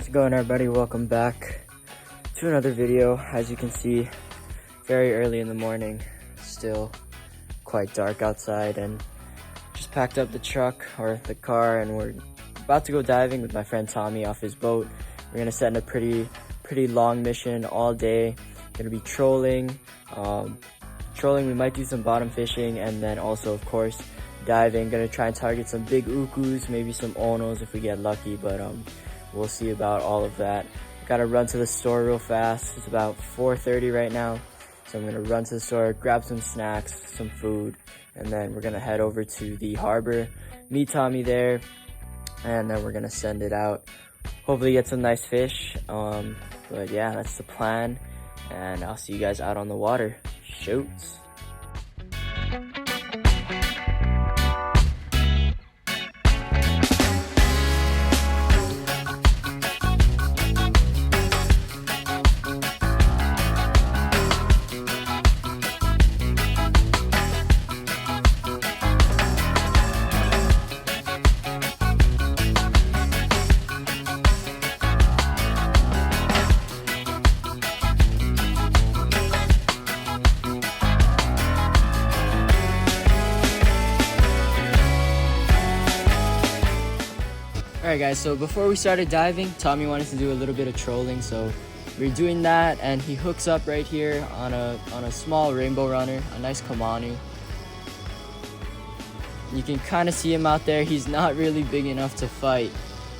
How's it going, everybody? Welcome back to another video. As you can see, very early in the morning, still quite dark outside, and just packed up the truck or the car, and we're about to go diving with my friend Tommy off his boat. We're gonna set in a pretty long mission all day. Gonna be trolling. We might do some bottom fishing, and then also, of course, diving. Gonna try and target some big ukus, maybe some onos if we get lucky, but we'll see about all of that. Gotta run to the store real fast. It's about 4:30 right now, so I'm gonna run to the store, grab some snacks, some food, and then we're gonna head over to the harbor, meet Tommy there, and then we're gonna send it out. Hopefully get some nice fish. But yeah, that's the plan, and I'll see you guys out on the water. Shoots. Alright guys, so before we started diving, Tommy wanted to do a little bit of trolling, so we're doing that, and he hooks up right here on a small rainbow runner, a nice Kamanu. You can kind of see him out there. He's not really big enough to fight,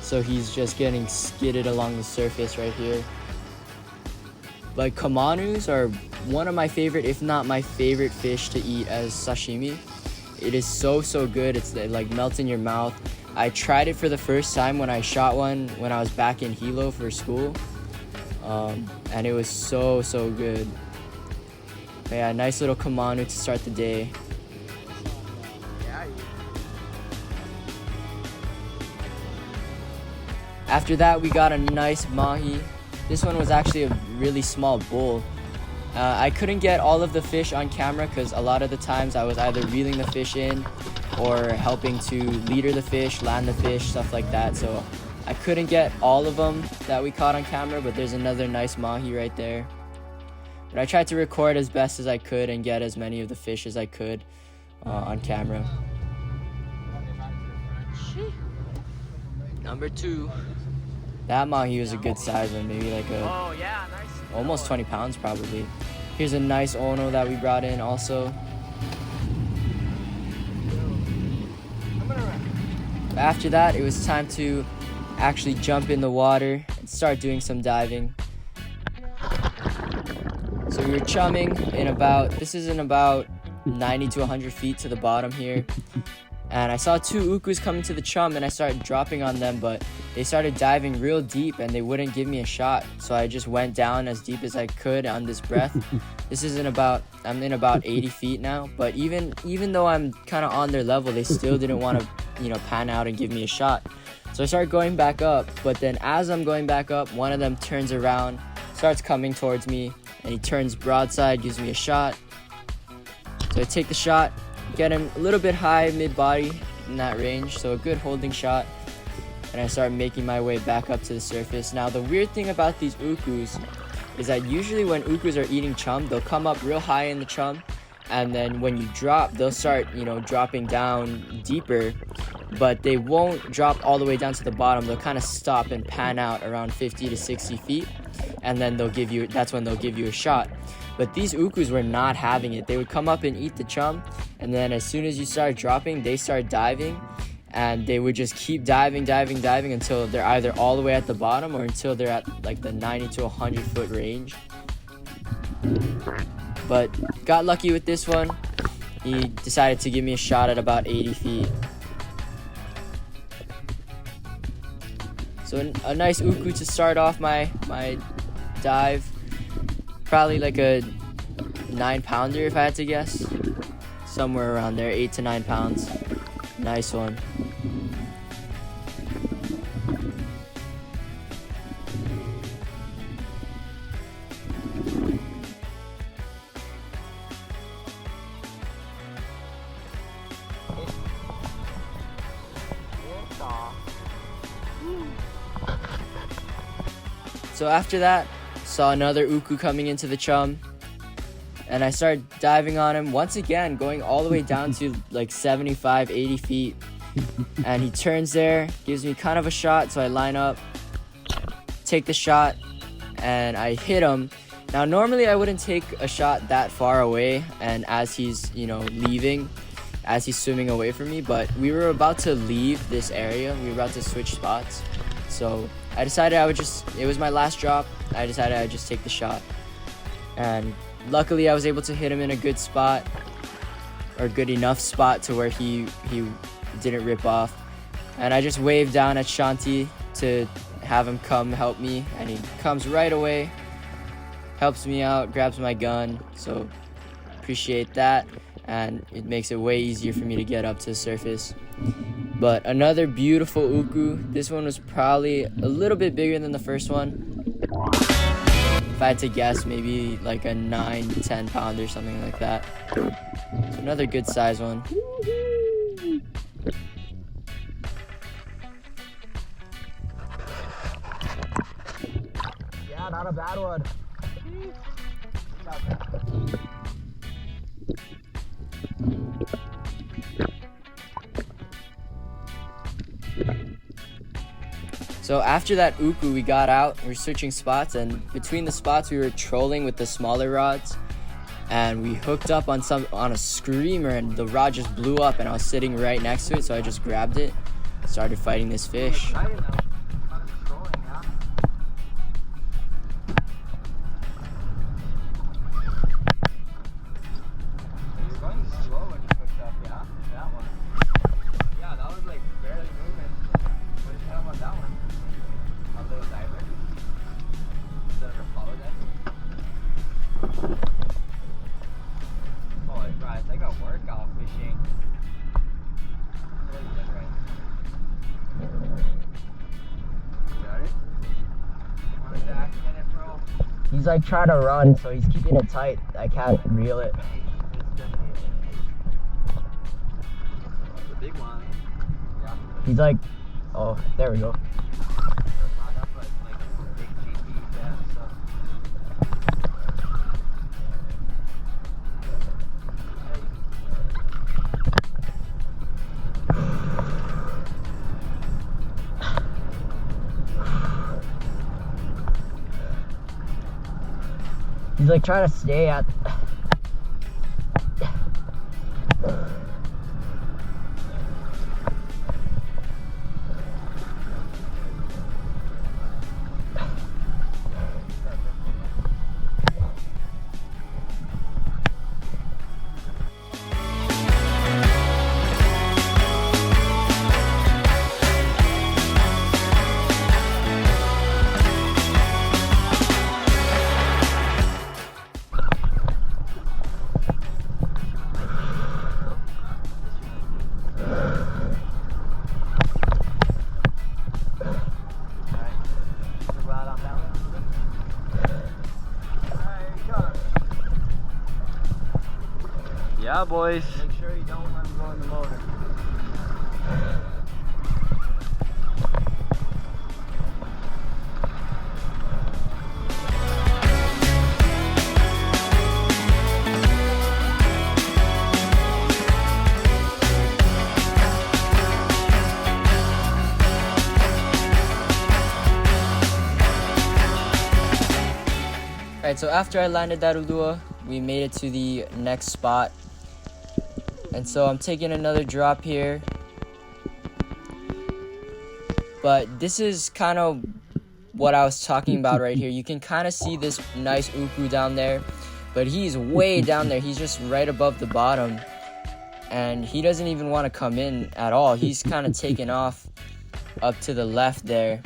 so he's just getting skidded along the surface right here. But Kamanus are one of my favorite, if not my favorite fish to eat as sashimi. It is so good. It's like melts in your mouth. I tried it for the first time when I shot one when I was back in Hilo for school, and it was so good. But yeah, nice little Kamanu to start the day. After that, we got a nice mahi. This one was actually a really small bull. I couldn't get all of the fish on camera because a lot of the times I was either reeling the fish in or helping to leader the fish, land the fish, stuff like that. So I couldn't get all of them that we caught on camera, but there's another nice mahi right there. But I tried to record as best as I could and get as many of the fish as I could on camera. Number 2. That mahi was a good size one, maybe like almost 20 pounds probably. Here's a nice ono that we brought in also. After that, it was time to actually jump in the water and start doing some diving. So we were chumming in this is in about 90 to 100 feet to the bottom here. And I saw 2 ukus coming to the chum, and I started dropping on them, but they started diving real deep and they wouldn't give me a shot. So I just went down as deep as I could on this breath. I'm in about 80 feet now, but even though I'm kind of on their level, they still didn't want to, pan out and give me a shot. So I started going back up, but then as I'm going back up, one of them turns around, starts coming towards me, and he turns broadside, gives me a shot. So I take the shot, get him a little bit high mid-body in that range, so a good holding shot, and I start making my way back up to the surface. Now the weird thing about these ukus is that usually when ukus are eating chum, they'll come up real high in the chum, and then when you drop, they'll start dropping down deeper, but they won't drop all the way down to the bottom. They'll kind of stop and pan out around 50 to 60 feet, and then that's when they'll give you a shot. But these ukus were not having it. They would come up and eat the chum, and then as soon as you start dropping, they start diving, and they would just keep diving until they're either all the way at the bottom or until they're at like the 90 to 100 foot range. But got lucky with this one. He decided to give me a shot at about 80 feet. So a nice uku to start off my dive. Probably like a 9-pounder if I had to guess. Somewhere around there, 8 to 9 pounds. Nice one. So after that, saw another uku coming into the chum, and I started diving on him once again, going all the way down to like 75, 80 feet. And he turns there, gives me kind of a shot, so I line up, take the shot, and I hit him. Now normally I wouldn't take a shot that far away and as he's, leaving, as he's swimming away from me, but we were about to leave this area. We were about to switch spots. So I decided it was my last drop. I decided I'd just take the shot. And luckily I was able to hit him in a good spot, or good enough spot to where he didn't rip off. And I just waved down at Shanti to have him come help me, and he comes right away, helps me out, grabs my gun, so appreciate that, and it makes it way easier for me to get up to the surface. But another beautiful uku. This one was probably a little bit bigger than the first one. If I had to guess, maybe like a 9-10 pounder, something like that. So another good size one. Yeah, not a bad one. So after that uku, we got out, we were switching spots, and between the spots we were trolling with the smaller rods, and we hooked up on a screamer, and the rod just blew up, and I was sitting right next to it, so I just grabbed it, started fighting this fish. He's like trying to run, so he's keeping it tight. I can't reel it. The big one. Yeah. He's like, oh, there we go. He's like trying to stay at. Yeah, boys. Make sure you don't let him go in the motor. Alright, so after I landed that Ulua, we made it to the next spot. And so I'm taking another drop here. But this is kind of what I was talking about right here. You can kind of see this nice uku down there, but he's way down there. He's just right above the bottom. And he doesn't even want to come in at all. He's kind of taken off up to the left there.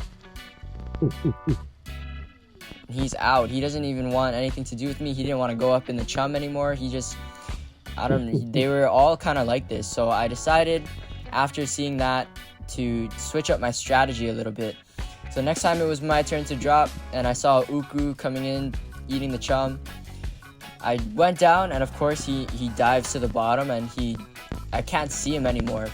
He's out. He doesn't even want anything to do with me. He didn't want to go up in the chum anymore. He just, I don't know, they were all kind of like this. So I decided after seeing that to switch up my strategy a little bit. So next time it was my turn to drop and I saw a uku coming in, eating the chum. I went down and of course he dives to the bottom and I can't see him anymore.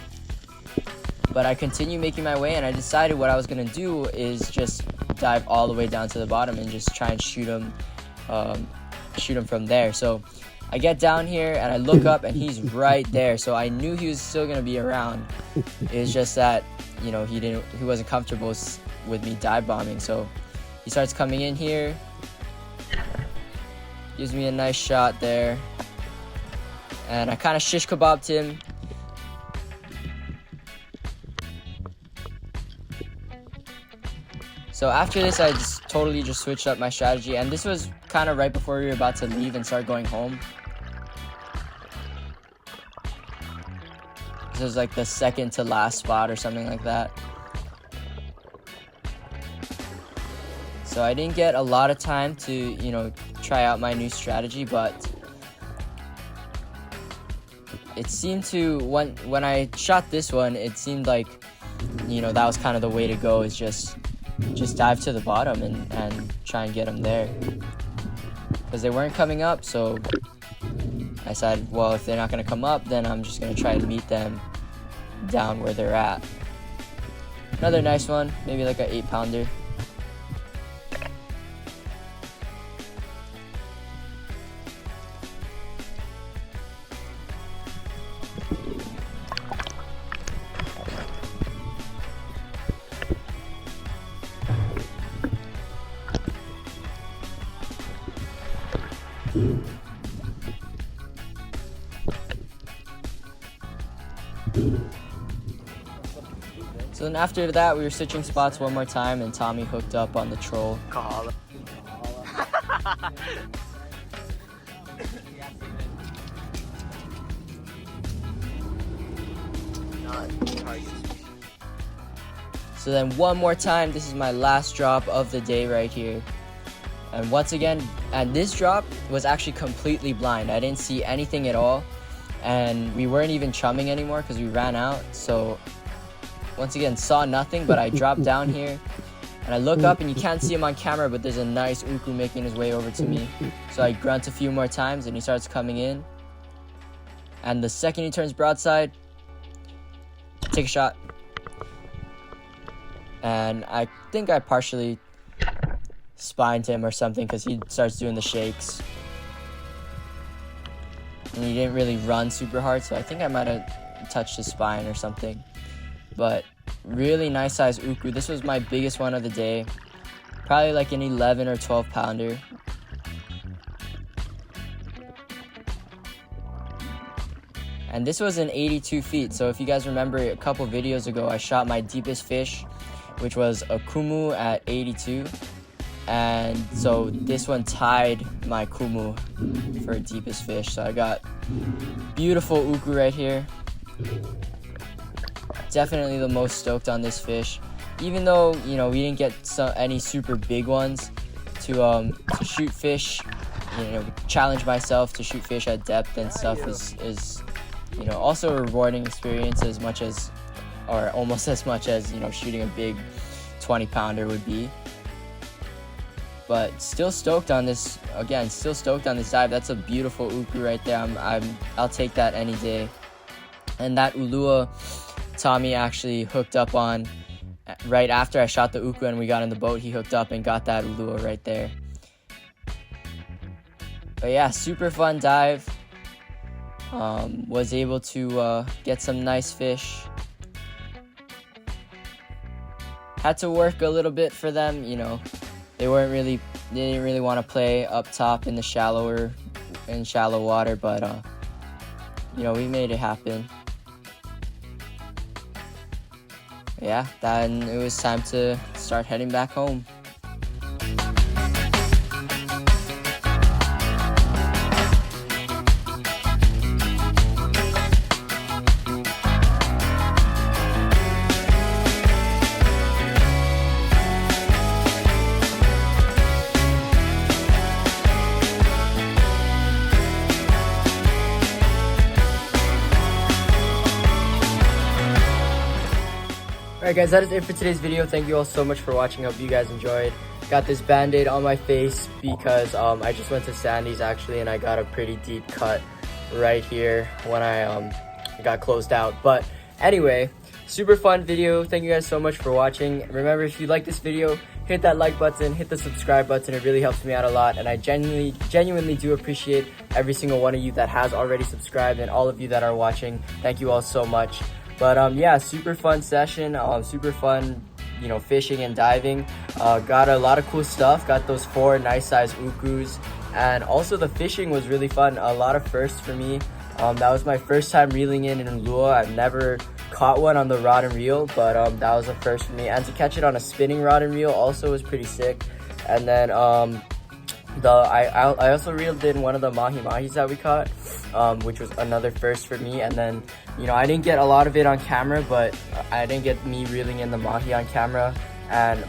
But I continued making my way, and I decided what I was gonna do is just dive all the way down to the bottom and just try and shoot him from there. So I get down here and I look up and he's right there. So I knew he was still gonna be around. It was just that, you know, he wasn't comfortable with me dive bombing. So he starts coming in here, gives me a nice shot there, and I kind of shish kebabbed him. So after this, I just totally switched up my strategy, and this was kind of right before we were about to leave and start going home. This was like the second to last spot or something like that. So I didn't get a lot of time to, you know, try out my new strategy, but it seemed to, when I shot this one, it seemed like, you know, that was kind of the way to go, is just dive to the bottom and try and get them there, because they weren't coming up. So I said, well, if they're not going to come up, then I'm just going to try to meet them down where they're at. Another nice one, maybe like an 8-pounder. So then after that, we were switching spots one more time, and Tommy hooked up on the troll. So then one more time, this is my last drop of the day right here. And once again, and this drop was actually completely blind. I didn't see anything at all. And we weren't even chumming anymore because we ran out. So once again, saw nothing, but I dropped down here. And I look up and you can't see him on camera, but there's a nice uku making his way over to me. So I grunt a few more times and he starts coming in. And the second he turns broadside, take a shot. And I think I partially spined him or something because he starts doing the shakes. And he didn't really run super hard, so I think I might have touched his spine or something. But really nice size uku. This was my biggest one of the day. Probably like an 11 or 12 pounder. And this was an 82 feet. So if you guys remember, a couple videos ago, I shot my deepest fish, which was a kumu at 82. And so this one tied my kumu for deepest fish. So I got beautiful uku right here. Definitely the most stoked on this fish, even though, you know, we didn't get any super big ones to shoot fish. You know, challenge myself to shoot fish at depth and stuff is you know, also a rewarding experience as much as, or almost as much as, you know, shooting a big 20-pounder would be. But still stoked on this, again, still stoked on this dive. That's a beautiful uku right there. I'll take that any day. And that Ulua, Tommy actually hooked up on right after I shot the uku and we got in the boat. He hooked up and got that Ulua right there. But yeah, super fun dive. Was able to get some nice fish. Had to work a little bit for them, you know. They didn't really want to play up top in the shallow water, but you know, we made it happen. Yeah, then it was time to start heading back home. Alright guys, that is it for today's video. Thank you all so much for watching. Hope you guys enjoyed. Got this band-aid on my face because I just went to Sandy's actually, and I got a pretty deep cut right here when I got closed out. But anyway, super fun video. Thank you guys so much for watching. Remember, if you like this video, hit that like button, hit the subscribe button. It really helps me out a lot, and I genuinely do appreciate every single one of you that has already subscribed, and all of you that are watching. Thank you all so much. But yeah, super fun session, super fun, you know, fishing and diving. Got a lot of cool stuff. Got those 4 nice size ukus, and also the fishing was really fun. A lot of firsts for me. That was my first time reeling in Ulua. I've never caught one on the rod and reel, but that was a first for me. And to catch it on a spinning rod and reel also was pretty sick. And then I also reeled in one of the mahi-mahis that we caught, which was another first for me. And then, you know, I didn't get a lot of it on camera, but I didn't get me reeling in the mahi on camera.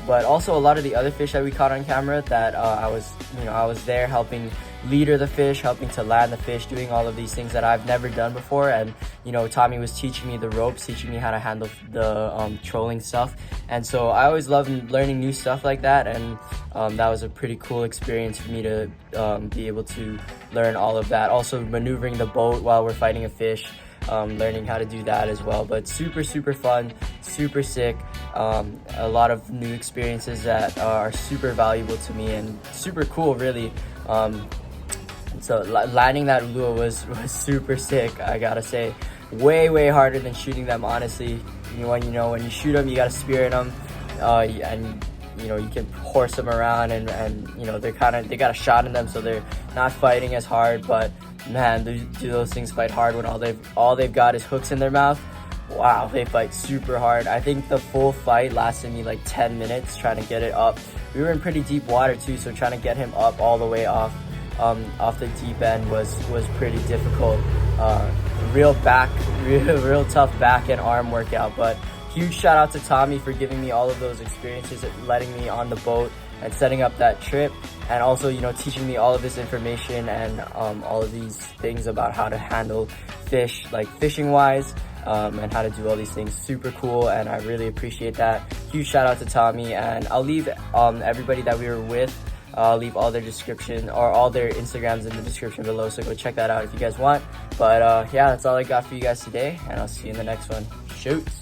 But also a lot of the other fish that we caught on camera that I was there helping leader the fish, helping to land the fish, doing all of these things that I've never done before. And you know, Tommy was teaching me the ropes, teaching me how to handle the trolling stuff. And so I always love learning new stuff like that, and that was a pretty cool experience for me to be able to learn all of that. Also maneuvering the boat while we're fighting a fish, learning how to do that as well. But super fun, super sick. A lot of new experiences that are super valuable to me and super cool, really. So landing that Ulua was super sick, I gotta say. Way harder than shooting them, honestly. When you shoot them, you gotta spirit them, and you know, you can horse them around, and you know, they got a shot in them, so they're not fighting as hard. But man, do those things fight hard when all they've got is hooks in their mouth? Wow, they fight super hard. I think the full fight lasted me like 10 minutes trying to get it up. We were in pretty deep water too, so trying to get him up all the way off the deep end was pretty difficult. Real tough back and arm workout. But huge shout out to Tommy for giving me all of those experiences, letting me on the boat and setting up that trip, and also, you know, teaching me all of this information and all of these things about how to handle fish, like fishing wise, and how to do all these things. Super cool, and I really appreciate that. Huge shout out to Tommy, and I'll leave everybody that we were with, I'll leave all their description or all their Instagrams in the description below, so go check that out if you guys want. But yeah, that's all I got for you guys today, and I'll see you in the next one. Shoots.